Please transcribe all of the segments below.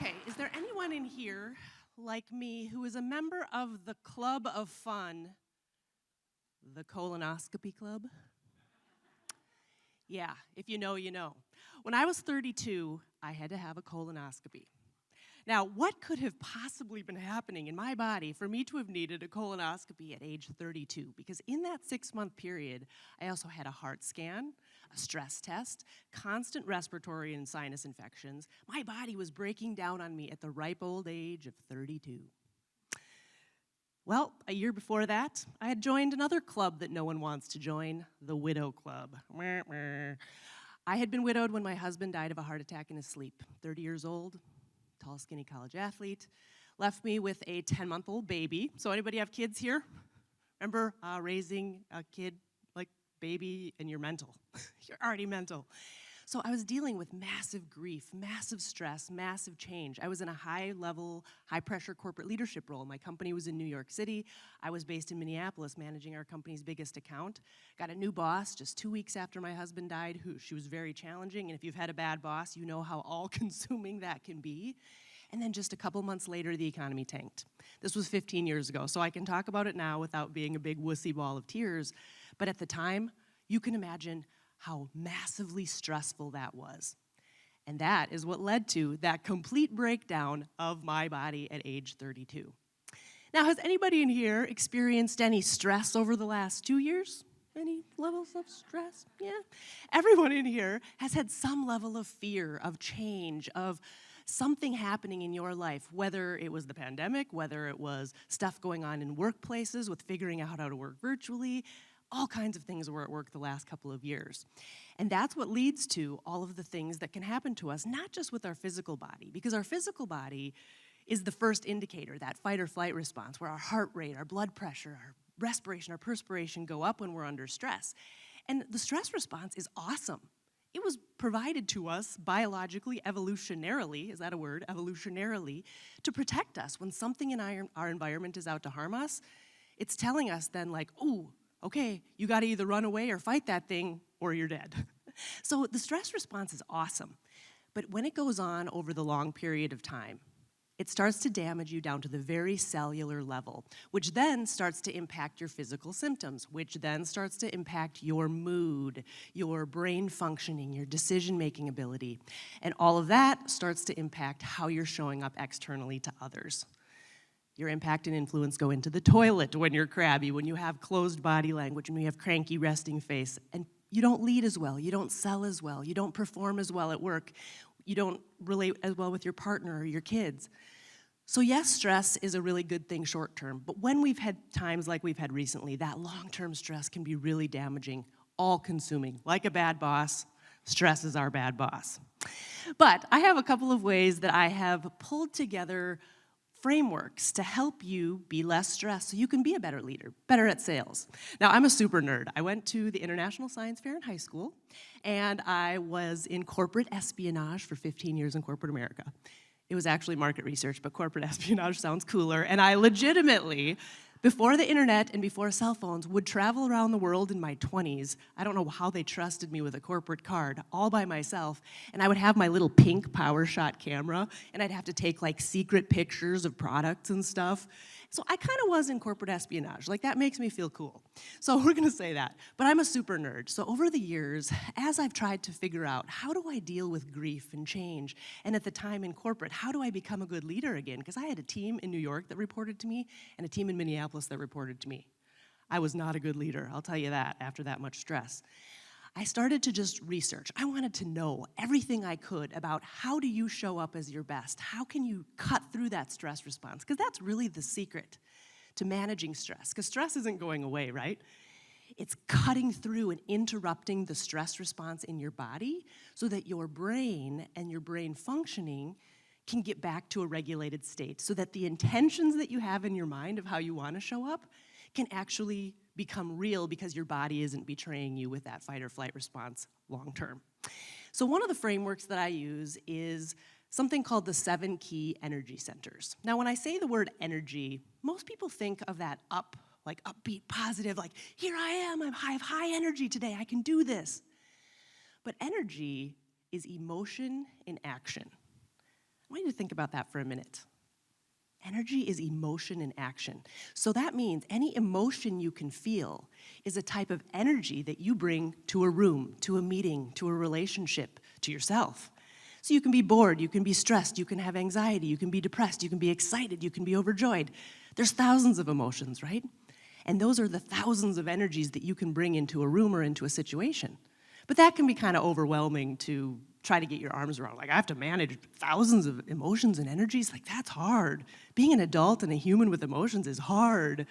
Okay, is there anyone in here like me who is a member of the Club of Fun, the Colonoscopy Club? Yeah, if you know, you know. When I was 32, I had to have a colonoscopy. Now, what could have possibly been happening in my body for me to have needed a colonoscopy at age 32? Because in that 6-month period, I also had a heart scan, a stress test, constant respiratory and sinus infections. My body was breaking down on me at the ripe old age of 32. Well, a year before that, I had joined another club that no one wants to join, the Widow Club. I had been widowed when my husband died of a heart attack in his sleep, 30 years old. Tall, skinny college athlete, left me with a 10-month-old baby. So anybody have kids here? Remember raising a kid like baby and you're mental. You're already mental. So I was dealing with massive grief, massive stress, massive change. I was in a high-level, high-pressure corporate leadership role. My company was in New York City. I was based in Minneapolis, managing our company's biggest account. Got a new boss just 2 weeks after my husband died. She was very challenging, and if you've had a bad boss, you know how all-consuming that can be. And then just a couple months later, the economy tanked. This was 15 years ago, so I can talk about it now without being a big wussy ball of tears. But at the time, you can imagine how massively stressful that was. And that is what led to that complete breakdown of my body at age 32. Now, has anybody in here experienced any stress over the last 2 years? Any levels of stress? Yeah. Everyone in here has had some level of fear, of change, of something happening in your life, whether it was the pandemic, whether it was stuff going on in workplaces with figuring out how to work virtually. All kinds of things were at work the last couple of years. And that's what leads to all of the things that can happen to us, not just with our physical body, because our physical body is the first indicator, that fight or flight response, where our heart rate, our blood pressure, our respiration, our perspiration go up when we're under stress. And the stress response is awesome. It was provided to us biologically, evolutionarily, is that a word? Evolutionarily, to protect us. When something in our environment is out to harm us, it's telling us then like, ooh, okay, you gotta either run away or fight that thing or you're dead. So the stress response is awesome. But when it goes on over the long period of time, it starts to damage you down to the very cellular level, which then starts to impact your physical symptoms, which then starts to impact your mood, your brain functioning, your decision-making ability. And all of that starts to impact how you're showing up externally to others. Your impact and influence go into the toilet when you're crabby, when you have closed body language, when you have cranky resting face, and you don't lead as well, you don't sell as well, you don't perform as well at work, you don't relate as well with your partner or your kids. So yes, stress is a really good thing short term, but when we've had times like we've had recently, that long-term stress can be really damaging, all-consuming. Like a bad boss, stress is our bad boss. But I have a couple of ways that I have pulled together frameworks to help you be less stressed so you can be a better leader, better at sales. Now, I'm a super nerd. I went to the International Science Fair in high school, and I was in corporate espionage for 15 years in corporate America. It was actually market research, but corporate espionage sounds cooler, and I legitimately, before the internet and before cell phones, would travel around the world in my 20s. I don't know how they trusted me with a corporate card, all by myself, and I would have my little pink PowerShot camera, and I'd have to take like secret pictures of products and stuff. So I kind of was in corporate espionage. Like, that makes me feel cool. So we're gonna say that. But I'm a super nerd. So over the years, as I've tried to figure out, how do I deal with grief and change? And at the time in corporate, how do I become a good leader again? Because I had a team in New York that reported to me, and a team in Minneapolis that reported to me. I was not a good leader, I'll tell you that, after that much stress. I started to just research. I wanted to know everything I could about how do you show up as your best? How can you cut through that stress response? Because that's really the secret to managing stress. Because stress isn't going away, right? It's cutting through and interrupting the stress response in your body so that your brain and your brain functioning can get back to a regulated state, so that the intentions that you have in your mind of how you want to show up can actually become real because your body isn't betraying you with that fight or flight response long term. So one of the frameworks that I use is something called the 7 key energy centers. Now, when I say the word energy, most people think of that like upbeat, positive, like, here I am, I have high energy today, I can do this. But energy is emotion in action. want you to think about that for a minute. Energy is emotion in action. So that means any emotion you can feel is a type of energy that you bring to a room, to a meeting, to a relationship, to yourself. So you can be bored, you can be stressed, you can have anxiety, you can be depressed, you can be excited, you can be overjoyed. There's thousands of emotions, right? And those are the thousands of energies that you can bring into a room or into a situation. But that can be kind of overwhelming to try to get your arms around. Like, I have to manage thousands of emotions and energies. Like, that's hard. Being an adult and a human with emotions is hard.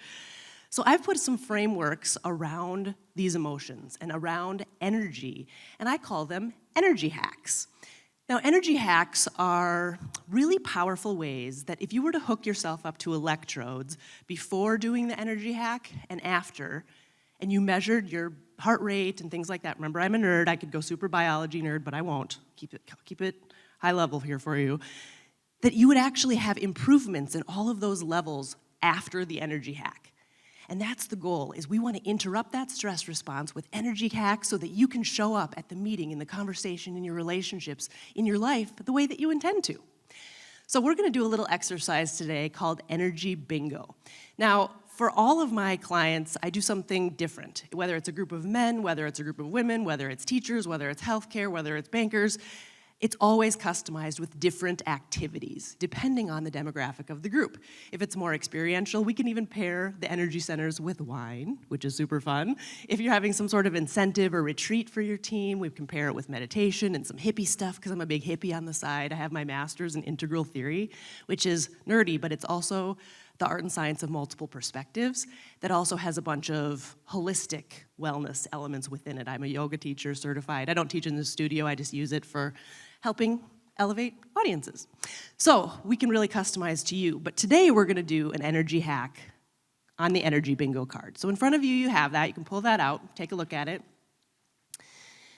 So I've put some frameworks around these emotions and around energy, and I call them energy hacks. Now, energy hacks are really powerful ways that if you were to hook yourself up to electrodes before doing the energy hack and after, and you measured your heart rate and things like that. Remember, I'm a nerd. I could go super biology nerd, but I won't. Keep it high level here for you. That you would actually have improvements in all of those levels after the energy hack. And that's the goal, is we want to interrupt that stress response with energy hacks so that you can show up at the meeting, in the conversation, in your relationships, in your life, the way that you intend to. So we're going to do a little exercise today called Energy Bingo. Now, for all of my clients, I do something different. Whether it's a group of men, whether it's a group of women, whether it's teachers, whether it's healthcare, whether it's bankers, it's always customized with different activities, depending on the demographic of the group. If it's more experiential, we can even pair the energy centers with wine, which is super fun. If you're having some sort of incentive or retreat for your team, we can pair it with meditation and some hippie stuff, because I'm a big hippie on the side. I have my master's in integral theory, which is nerdy, but it's also the art and science of multiple perspectives that also has a bunch of holistic wellness elements within it. I'm a yoga teacher, certified. I don't teach in the studio, I just use it for helping elevate audiences. So we can really customize to you, but today we're gonna do an energy hack on the energy bingo card. So in front of you, you have that. You can pull that out, take a look at it.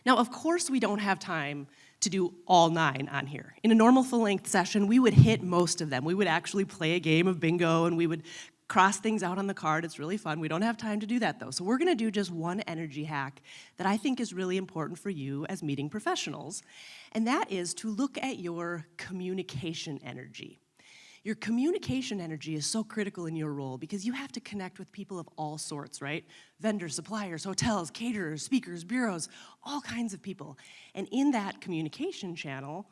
Now, of course, we don't have time to do all 9 on here. In a normal full-length session, we would hit most of them. We would actually play a game of bingo, and we would cross things out on the card. It's really fun. We don't have time to do that, though. So we're gonna do just one energy hack that I think is really important for you as meeting professionals, and that is to look at your communication energy. Your communication energy is so critical in your role because you have to connect with people of all sorts, right? Vendors, suppliers, hotels, caterers, speakers, bureaus, all kinds of people. And in that communication channel,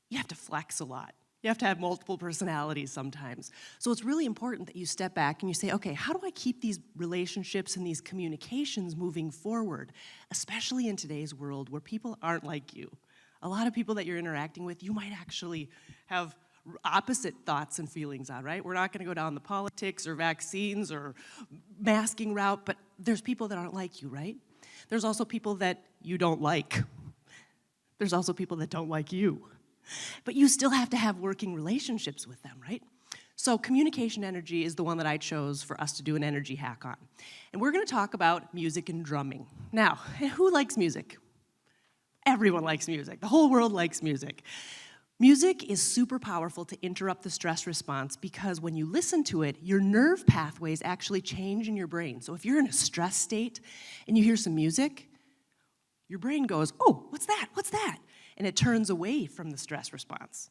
you have to flex a lot. You have to have multiple personalities sometimes. So it's really important that you step back and you say, okay, how do I keep these relationships and these communications moving forward, especially in today's world where people aren't like you? A lot of people that you're interacting with, you might actually have opposite thoughts and feelings on, right? We're not gonna go down the politics or vaccines or masking route, but there's people that aren't like you, right? There's also people that you don't like. There's also people that don't like you. But you still have to have working relationships with them, right? So communication energy is the one that I chose for us to do an energy hack on. And we're gonna talk about music and drumming. Now, who likes music? Everyone likes music. The whole world likes music. Music is super powerful to interrupt the stress response because when you listen to it, your nerve pathways actually change in your brain. So if you're in a stress state and you hear some music, your brain goes, oh, what's that? What's that? And it turns away from the stress response.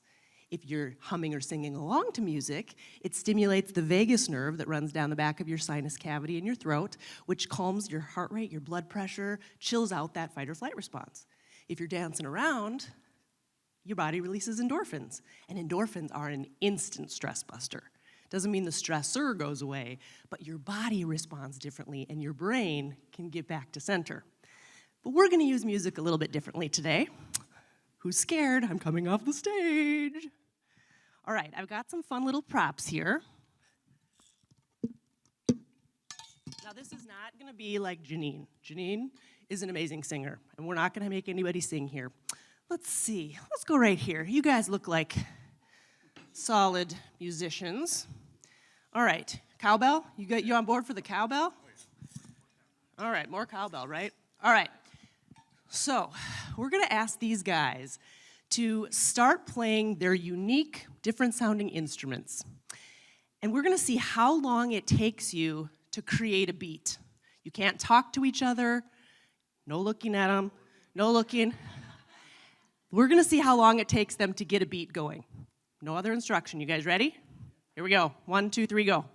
If you're humming or singing along to music, it stimulates the vagus nerve that runs down the back of your sinus cavity in your throat, which calms your heart rate, your blood pressure, chills out that fight or flight response. If you're dancing around, your body releases endorphins, and endorphins are an instant stress buster. Doesn't mean the stressor goes away, but your body responds differently, and your brain can get back to center. But we're gonna use music a little bit differently today. Who's scared? I'm coming off the stage. All right, I've got some fun little props here. Now, this is not gonna be like Janine. Janine is an amazing singer, and we're not gonna make anybody sing here. Let's see, let's go right here. You guys look like solid musicians. All right, cowbell? You on board for the cowbell? All right, more cowbell, right? All right, so we're gonna ask these guys to start playing their unique, different sounding instruments. And we're gonna see how long it takes you to create a beat. You can't talk to each other, no looking at them, no looking. We're gonna see how long it takes them to get a beat going. No other instruction. You guys ready? Here we go. 1, 2, 3, go.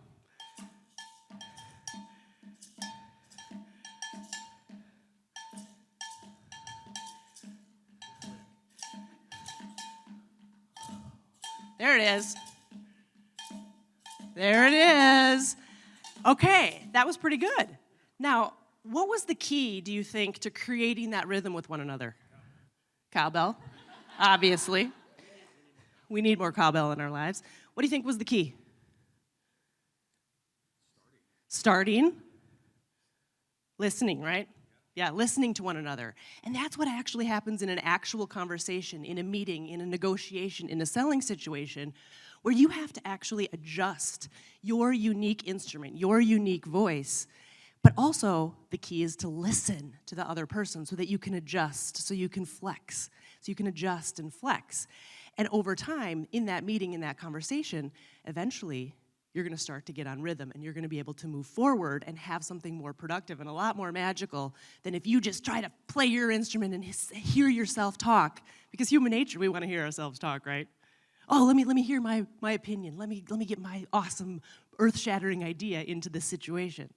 There it is. There it is. Okay, that was pretty good. Now, what was the key, do you think, to creating that rhythm with one another? Cowbell, obviously. We need more cowbell in our lives. What do you think was the key? Starting. Listening, right? Yeah, listening to one another. And that's what actually happens in an actual conversation, in a meeting, in a negotiation, in a selling situation, where you have to actually adjust your unique instrument, your unique voice. But also, the key is to listen to the other person so that you can adjust, so you can flex, so you can adjust and flex. And over time, in that meeting, in that conversation, eventually, you're going to start to get on rhythm, and you're going to be able to move forward and have something more productive and a lot more magical than if you just try to play your instrument and hear yourself talk. Because human nature, we want to hear ourselves talk, right? Oh, let me hear my opinion. Let me get my awesome, earth-shattering idea into this situation.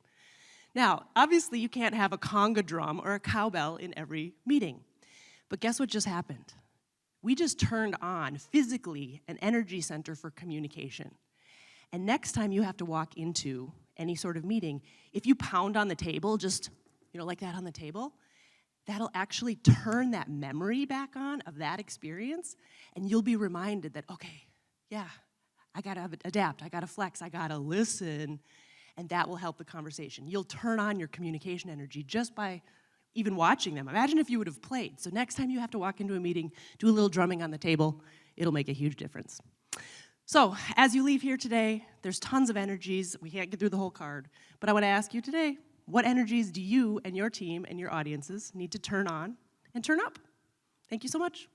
Now, obviously, you can't have a conga drum or a cowbell in every meeting. But guess what just happened? We just turned on, physically, an energy center for communication. And next time you have to walk into any sort of meeting, if you pound on the table, just, like that on the table, that'll actually turn that memory back on of that experience, and you'll be reminded that, okay, yeah, I gotta adapt, I gotta flex, I gotta listen, and that will help the conversation. You'll turn on your communication energy just by even watching them. Imagine if you would have played. So next time you have to walk into a meeting, do a little drumming on the table, it'll make a huge difference. So, as you leave here today, there's tons of energies. We can't get through the whole card. But I want to ask you today, what energies do you and your team and your audiences need to turn on and turn up? Thank you so much.